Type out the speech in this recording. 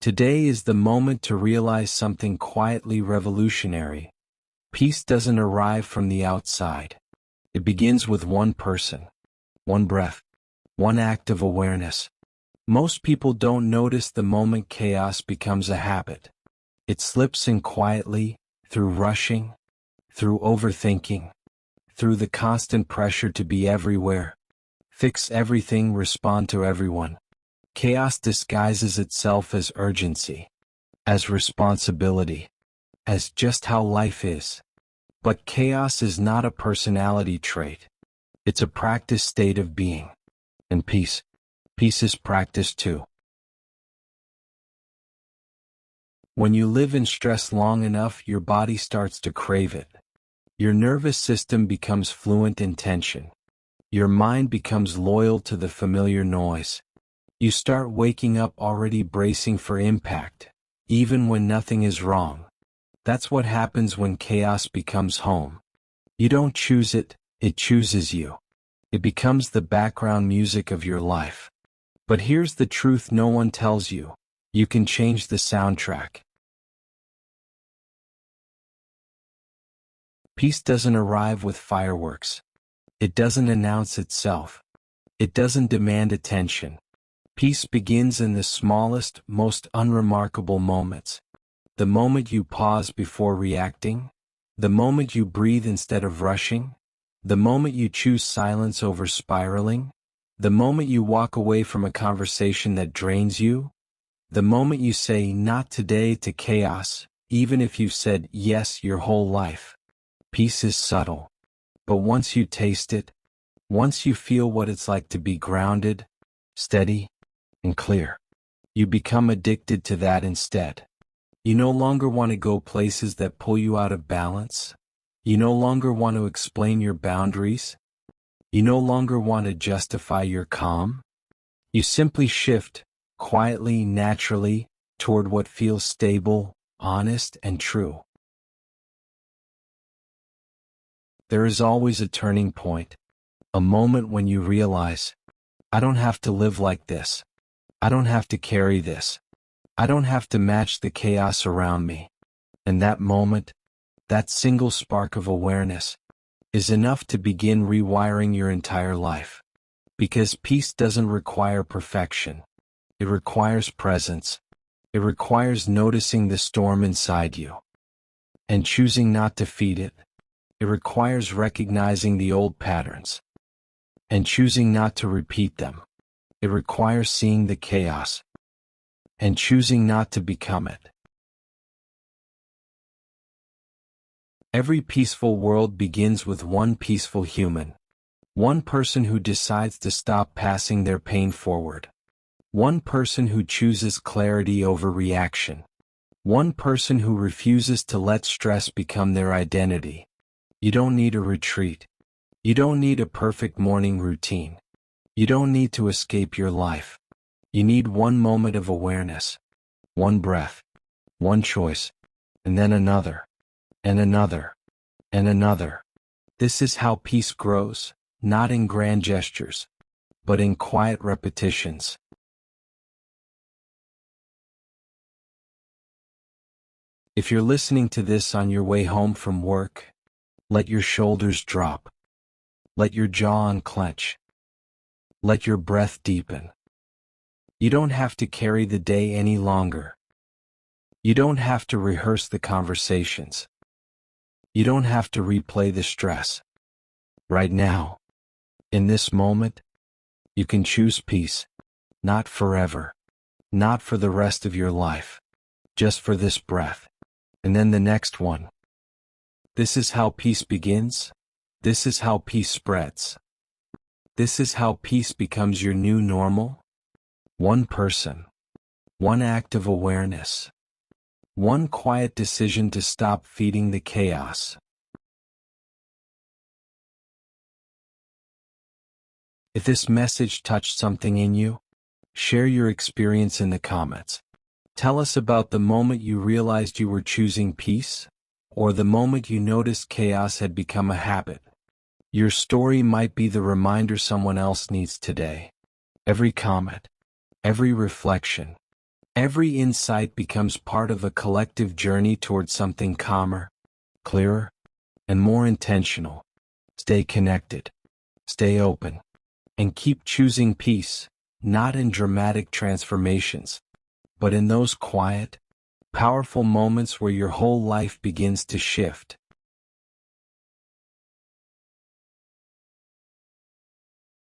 Today is the moment to realize something quietly revolutionary. Peace doesn't arrive from the outside. It begins with one person, one breath, one act of awareness. Most people don't notice the moment chaos becomes a habit. It slips in quietly, through rushing, through overthinking, through the constant pressure to be everywhere, fix everything, respond to everyone. Chaos disguises itself as urgency, as responsibility, as just how life is. But chaos is not a personality trait. It's a practiced state of being. And peace is practice too. When you live in stress long enough, your body starts to crave it. Your nervous system becomes fluent in tension. Your mind becomes loyal to the familiar noise. You start waking up already bracing for impact, even when nothing is wrong. That's what happens when chaos becomes home. You don't choose it, it chooses you. It becomes the background music of your life. But here's the truth no one tells you. You can change the soundtrack. Peace doesn't arrive with fireworks. It doesn't announce itself. It doesn't demand attention. Peace begins in the smallest, most unremarkable moments. The moment you pause before reacting, the moment you breathe instead of rushing, the moment you choose silence over spiraling, the moment you walk away from a conversation that drains you, the moment you say not today to chaos, even if you've said yes your whole life. Peace is subtle, but once you taste it, once you feel what it's like to be grounded, steady, and clear, you become addicted to that instead. You no longer want to go places that pull you out of balance. You no longer want to explain your boundaries. You no longer want to justify your calm. You simply shift, quietly, naturally, toward what feels stable, honest, and true. There is always a turning point, a moment when you realize, I don't have to live like this. I don't have to carry this. I don't have to match the chaos around me. And that moment, that single spark of awareness, is enough to begin rewiring your entire life. Because peace doesn't require perfection. It requires presence. It requires noticing the storm inside you and choosing not to feed it. It requires recognizing the old patterns and choosing not to repeat them. It requires seeing the chaos and choosing not to become it. Every peaceful world begins with one peaceful human. One person who decides to stop passing their pain forward. One person who chooses clarity over reaction. One person who refuses to let stress become their identity. You don't need a retreat. You don't need a perfect morning routine. You don't need to escape your life. You need one moment of awareness, one breath, one choice, and then another, and another, and another. This is how peace grows, not in grand gestures, but in quiet repetitions. If you're listening to this on your way home from work, let your shoulders drop. Let your jaw unclench. Let your breath deepen. You don't have to carry the day any longer. You don't have to rehearse the conversations. You don't have to replay the stress. Right now, in this moment, you can choose peace, not forever, not for the rest of your life, just for this breath, and then the next one. This is how peace begins. This is how peace spreads. This is how peace becomes your new normal. One person, one act of awareness, one quiet decision to stop feeding the chaos. If this message touched something in you, share your experience in the comments. Tell us about the moment you realized you were choosing peace, or the moment you noticed chaos had become a habit. Your story might be the reminder someone else needs today. Every comment, every reflection, Every insight becomes part of a collective journey towards something calmer, clearer, and more intentional. Stay connected, stay open, and keep choosing peace, not in dramatic transformations, but in those quiet, powerful moments where your whole life begins to shift.